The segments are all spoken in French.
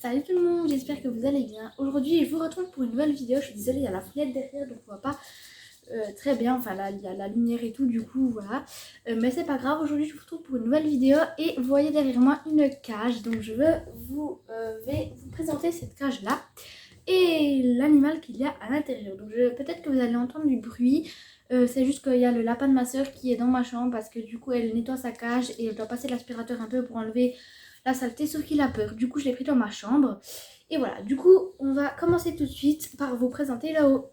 Salut tout le monde, j'espère que vous allez bien. Aujourd'hui, je vous retrouve pour une nouvelle vidéo. Je suis désolée, il y a la fenêtre derrière, donc on voit pas très bien. Enfin, là, il y a la lumière et tout, du coup, voilà. Mais c'est pas grave, aujourd'hui, je vous retrouve pour une nouvelle vidéo. Et vous voyez derrière moi une cage. Donc, vais vous présenter cette cage-là et l'animal qu'il y a à l'intérieur. Donc, peut-être que vous allez entendre du bruit. C'est juste qu'il y a le lapin de ma soeur qui est dans ma chambre parce que du coup, elle nettoie sa cage et elle doit passer l'aspirateur un peu pour enlever la saleté, sauf qu'il a peur. Du coup, je l'ai pris dans ma chambre. Et voilà, du coup, on va commencer tout de suite par vous présenter là-haut.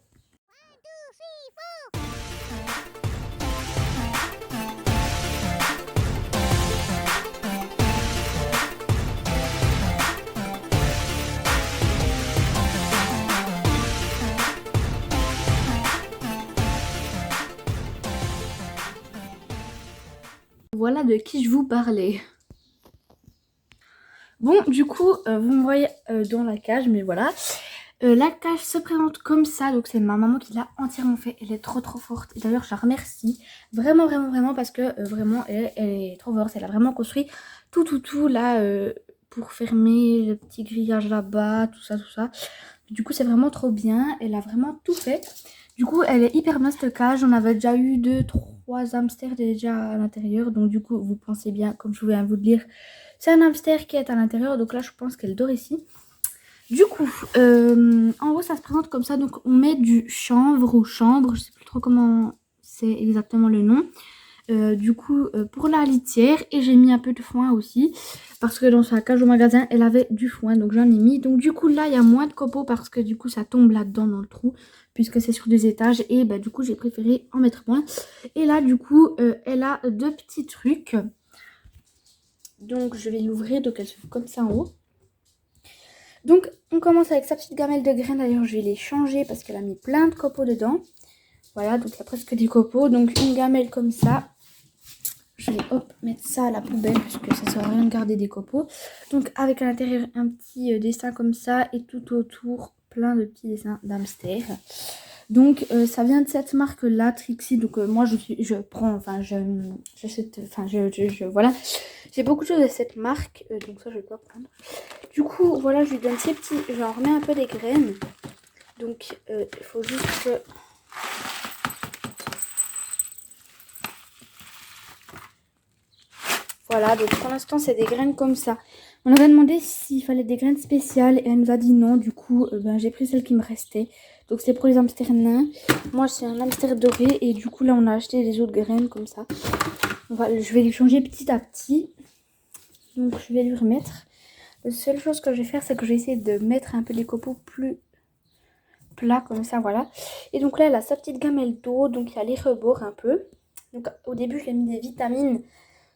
Voilà de qui je vous parlais. Bon, du coup, vous me voyez dans la cage, mais voilà. La cage se présente comme ça, donc c'est ma maman qui l'a entièrement fait. Elle est trop forte. Et d'ailleurs, je la remercie vraiment parce que vraiment, elle est trop forte. Elle a vraiment construit tout là pour fermer le petit grillage là-bas, tout ça. Du coup, c'est vraiment trop bien. Elle a vraiment tout fait. Du coup, elle est hyper bien cette cage. On avait déjà eu 2-3 hamsters déjà à l'intérieur. Donc du coup, vous pensez bien, comme je viens de vous le dire, c'est un hamster qui est à l'intérieur. Donc là, je pense qu'elle dort ici. Du coup, en haut, ça se présente comme ça. Donc on met du chanvre ou chambre. Je sais plus trop comment c'est exactement le nom. Du coup, pour la litière. Et j'ai mis un peu de foin aussi. Parce que dans sa cage au magasin, elle avait du foin. Donc j'en ai mis. Donc du coup, là, il y a moins de copeaux. Parce que du coup, ça tombe là-dedans dans le trou. Puisque c'est sur 2 étages. Et bah, du coup, j'ai préféré en mettre moins. Et là, du coup, elle a 2 petits trucs. Donc je vais l'ouvrir. Donc elle se fait comme ça en haut. Donc on commence avec sa petite gamelle de graines. D'ailleurs, je vais les changer parce qu'elle a mis plein de copeaux dedans. Voilà, donc il y a presque des copeaux. Donc une gamelle comme ça. Je vais mettre ça à la poubelle parce que ça sert à rien de garder des copeaux. Donc avec à l'intérieur un petit dessin comme ça et tout autour plein de petits dessins d'hamster. Donc ça vient de cette marque là, Trixie. Donc moi je prends, enfin j'achète, enfin voilà. J'ai beaucoup de choses de cette marque, donc ça je vais pas prendre. Du coup voilà, je lui donne ces petits, j'en remets un peu des graines. Donc il faut juste que... Voilà, donc pour l'instant c'est des graines comme ça. On avait demandé s'il fallait des graines spéciales et elle nous a dit non. Du coup, j'ai pris celles qui me restaient. Donc c'est pour les hamsters nains. Moi c'est un hamster doré et du coup là on a acheté des autres graines comme ça. Je vais les changer petit à petit. Donc je vais lui remettre. La seule chose que je vais faire, c'est que je vais essayer de mettre un peu les copeaux plus plats comme ça, voilà. Et donc là elle a sa petite gamelle d'eau, donc il y a les rebords un peu. Donc au début je lui ai mis des vitamines.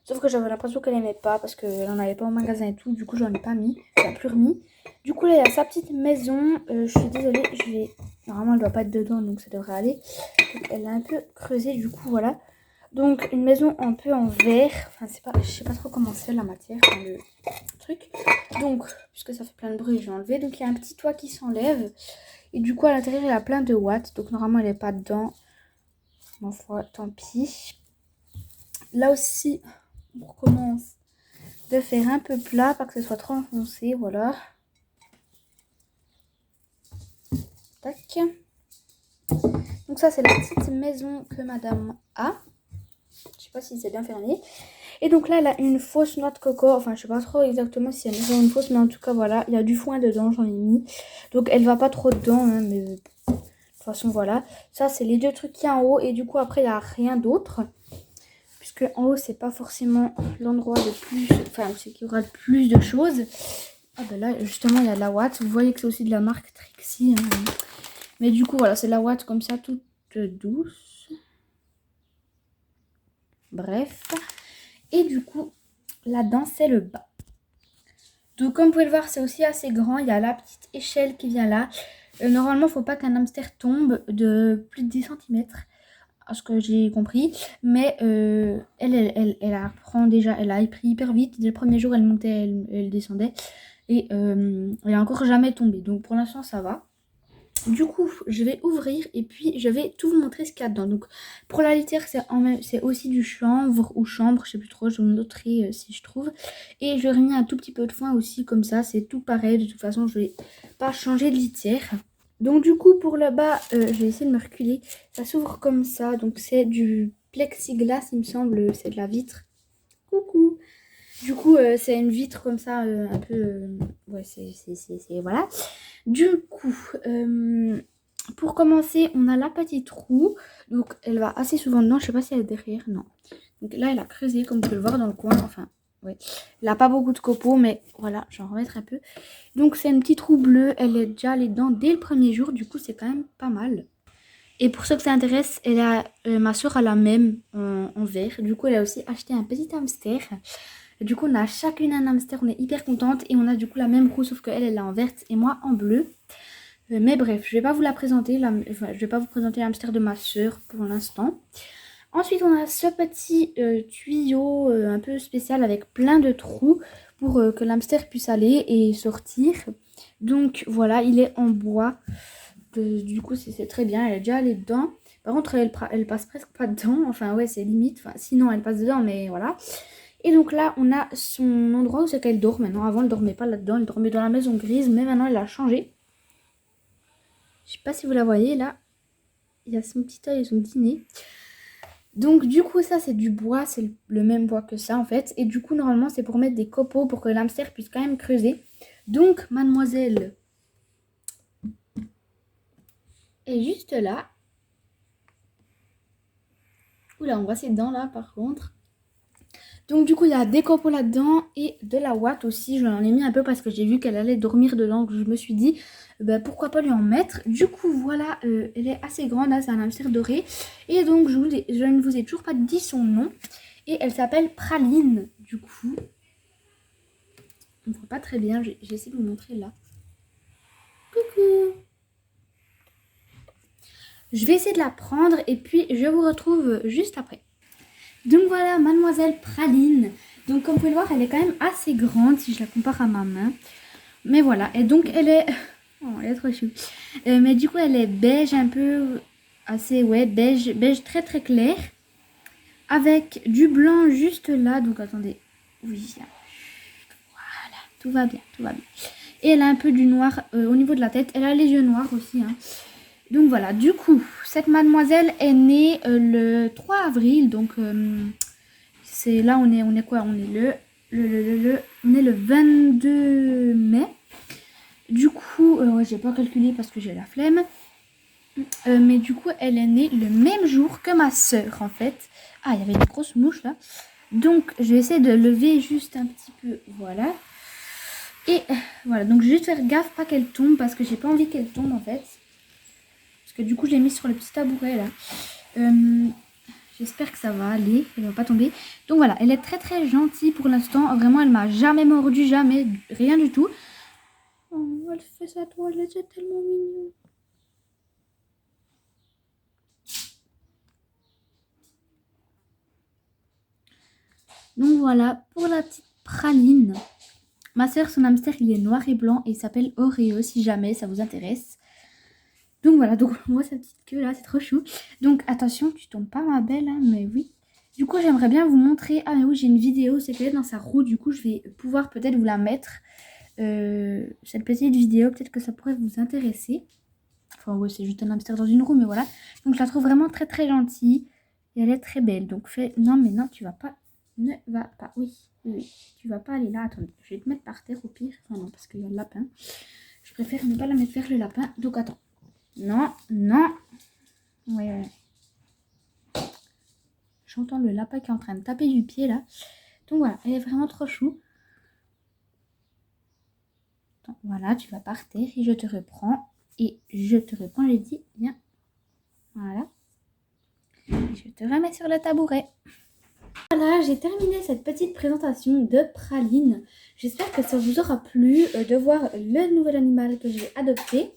Sauf que j'avais l'impression qu'elle aimait pas parce qu'elle n'en avait pas au magasin et tout. Du coup, j'en ai pas mis. Je l'ai plus remis. Du coup, là, il y a sa petite maison. Je suis désolée. Normalement, elle doit pas être dedans, donc ça devrait aller. Donc, elle a un peu creusé, du coup, voilà. Donc, une maison un peu en verre. Enfin, je sais pas trop comment c'est la matière, enfin, le truc. Donc, puisque ça fait plein de bruit, je vais enlever. Donc, il y a un petit toit qui s'enlève. Et du coup, à l'intérieur, il y a plein de watts. Donc, normalement, elle est pas dedans. Bon, tant pis. Là aussi... On recommence de faire un peu plat, pas que ce soit trop enfoncé, voilà. Tac. Donc ça c'est la petite maison que madame a. Je sais pas si c'est bien fermé. Et donc là elle a une fausse noix de coco. Enfin je sais pas trop exactement si elle est une fausse, mais en tout cas voilà. Il y a du foin dedans, j'en ai mis. Donc elle va pas trop dedans, hein, mais de toute façon voilà. Ça c'est les 2 trucs qu'il y a en haut. Et du coup après il n'y a rien d'autre. Puisque en haut c'est pas forcément l'endroit le plus, enfin c'est qu'il y aura le plus de choses. Ah ben là justement il y a de la Watt. Vous voyez que c'est aussi de la marque Trixie, hein. Mais du coup voilà, c'est la Watt comme ça, toute douce. Bref. Et du coup là-dedans c'est le bas. Donc comme vous pouvez le voir c'est aussi assez grand. Il y a la petite échelle qui vient là. Normalement il ne faut pas qu'un hamster tombe de plus de 10 cm. À ce que j'ai compris, mais elle apprend déjà, elle a appris hyper vite. Dès le premier jour elle montait, elle descendait et elle a encore jamais tombé, donc pour l'instant ça va. Du coup, je vais ouvrir et puis je vais tout vous montrer ce qu'il y a dedans. Donc, pour la litière, c'est aussi du chanvre ou chambre, je sais plus trop, je vous noterai si je trouve. Et je mis un tout petit peu de foin aussi, comme ça, c'est tout pareil. De toute façon, je vais pas changer de litière. Donc, du coup, pour le bas, je vais essayer de me reculer. Ça s'ouvre comme ça, donc c'est du plexiglas, il me semble, c'est de la vitre. Coucou! Du coup, c'est une vitre comme ça, un peu... ouais, voilà. Du coup, pour commencer, on a la petite roue. Donc, elle va assez souvent dedans. Je sais pas si elle est derrière. Non. Donc là, elle a creusé, comme vous pouvez le voir dans le coin. Enfin, ouais. Elle n'a pas beaucoup de copeaux, mais voilà, j'en remettrai un peu. Donc, c'est une petite roue bleue. Elle est déjà allée dedans dès le premier jour. Du coup, c'est quand même pas mal. Et pour ceux que ça intéresse, ma soeur a la même en vert. Du coup, elle a aussi acheté un petit hamster. Du coup, on a chacune un hamster, on est hyper contente. Et on a du coup la même roue, sauf qu'elle, elle est en verte et moi en bleu. Mais bref, je vais pas vous la présenter. Je vais pas vous présenter l'hamster de ma soeur pour l'instant. Ensuite, on a ce petit tuyau un peu spécial avec plein de trous pour que l'hamster puisse aller et sortir. Donc voilà, il est en bois. Du coup, c'est très bien. Elle est déjà allée dedans. Par contre, elle passe presque pas dedans. Enfin, ouais, c'est limite. Enfin, sinon, elle passe dedans, mais voilà. Et donc là, on a son endroit où c'est qu'elle dort maintenant. Avant, elle dormait pas là-dedans. Elle dormait dans la maison grise. Mais maintenant, elle a changé. Je sais pas si vous la voyez, là. Il y a son petit œil et son petit nez. Donc, du coup, ça, c'est du bois. C'est le même bois que ça, en fait. Et du coup, normalement, c'est pour mettre des copeaux pour que l'hamster puisse quand même creuser. Donc, mademoiselle est juste là. Oula, on voit ses dents, là, par contre. Donc du coup, il y a des copeaux là-dedans et de la ouate aussi. Je l'en ai mis un peu parce que j'ai vu qu'elle allait dormir dedans. Donc je me suis dit, pourquoi pas lui en mettre. Du coup, voilà, elle est assez grande. Là, c'est un hamster doré. Et donc, je ne vous ai toujours pas dit son nom. Et elle s'appelle Praline, du coup. On ne voit pas très bien. J'essaie de vous montrer là. Coucou! Je vais essayer de la prendre et puis je vous retrouve juste après. Donc voilà, mademoiselle Praline. Donc comme vous pouvez le voir, elle est quand même assez grande si je la compare à ma main. Mais voilà, et donc elle est... Oh, elle est trop chou. Mais du coup, elle est beige un peu... Assez, ouais, beige très très clair. Avec du blanc juste là. Donc attendez. Oui, voilà, tout va bien, tout va bien. Et elle a un peu du noir au niveau de la tête. Elle a les yeux noirs aussi, hein. Donc voilà, du coup, cette mademoiselle est née le 3 avril. Donc c'est là, on est quoi? On est on est le 22 mai. Du coup, j'ai pas calculé parce que j'ai la flemme. Mais du coup, elle est née le même jour que ma soeur, en fait. Ah, il y avait une grosse mouche là. Donc, je vais essayer de lever juste un petit peu. Voilà. Et voilà, donc je vais juste faire gaffe pas qu'elle tombe parce que j'ai pas envie qu'elle tombe en fait. Parce que du coup, je l'ai mise sur le petit tabouret là. J'espère que ça va aller, elle va pas tomber. Donc voilà, elle est très très gentille pour l'instant. Vraiment, elle m'a jamais mordu, jamais, rien du tout. Oh, elle fait sa toilette, c'est tellement mignon. Donc voilà, pour la petite Praline. Ma soeur, son hamster, il est noir et blanc et il s'appelle Oreo si jamais ça vous intéresse. Donc voilà, donc moi sa petite queue là, c'est trop chou. Donc attention, tu tombes pas ma belle, hein, mais oui. Du coup, j'aimerais bien vous montrer. Ah mais oui, j'ai une vidéo, c'est qu'elle est dans sa roue. Du coup, je vais pouvoir peut-être vous la mettre. Cette petite vidéo, peut-être que ça pourrait vous intéresser. Enfin ouais, c'est juste un hamster dans une roue, mais voilà. Donc je la trouve vraiment très très gentille. Et elle est très belle. Donc fais... Non mais non, tu vas pas... Ne va pas. Oui, oui. Tu vas pas aller là. Attends, je vais te mettre par terre au pire. Enfin non, parce qu'il y a le lapin. Je préfère ne pas la mettre vers le lapin. Donc attends. Non, non. Ouais. J'entends le lapin qui est en train de taper du pied là. Donc voilà, elle est vraiment trop chou. Donc, voilà, tu vas par terre et je te reprends. Et je te reprends, j'ai dit, viens. Voilà. Et je te remets sur le tabouret. Voilà, j'ai terminé cette petite présentation de Praline. J'espère que ça vous aura plu de voir le nouvel animal que j'ai adopté.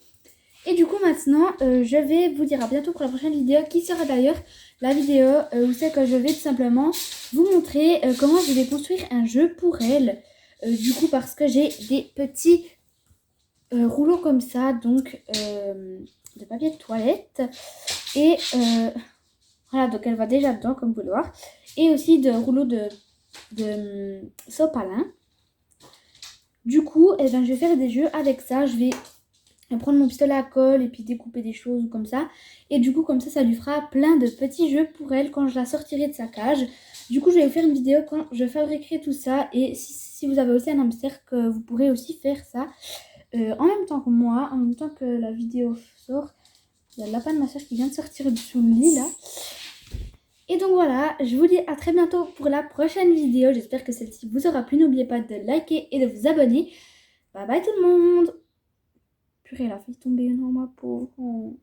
Et du coup maintenant, je vais vous dire à bientôt pour la prochaine vidéo, qui sera d'ailleurs la vidéo où c'est que je vais tout simplement vous montrer comment je vais construire un jeu pour elle. Du coup parce que j'ai des petits rouleaux comme ça, donc de papier de toilette. Et voilà, donc elle va déjà dedans, comme vous pouvez le voir. Et aussi de rouleaux de sopalin. Du coup, eh ben, je vais faire des jeux avec ça. Je vais prendre mon pistolet à colle et puis découper des choses comme ça. Et du coup, comme ça lui fera plein de petits jeux pour elle quand je la sortirai de sa cage. Du coup, je vais vous faire une vidéo quand je fabriquerai tout ça. Et si vous avez aussi un hamster, que vous pourrez aussi faire ça en même temps que moi, en même temps que la vidéo sort. Il y a le lapin de ma soeur qui vient de sortir sous le lit là. Et donc voilà, je vous dis à très bientôt pour la prochaine vidéo. J'espère que celle-ci vous aura plu. N'oubliez pas de liker et de vous abonner. Bye bye tout le monde. Purée, elle a failli tomber dans ma peau. Oh.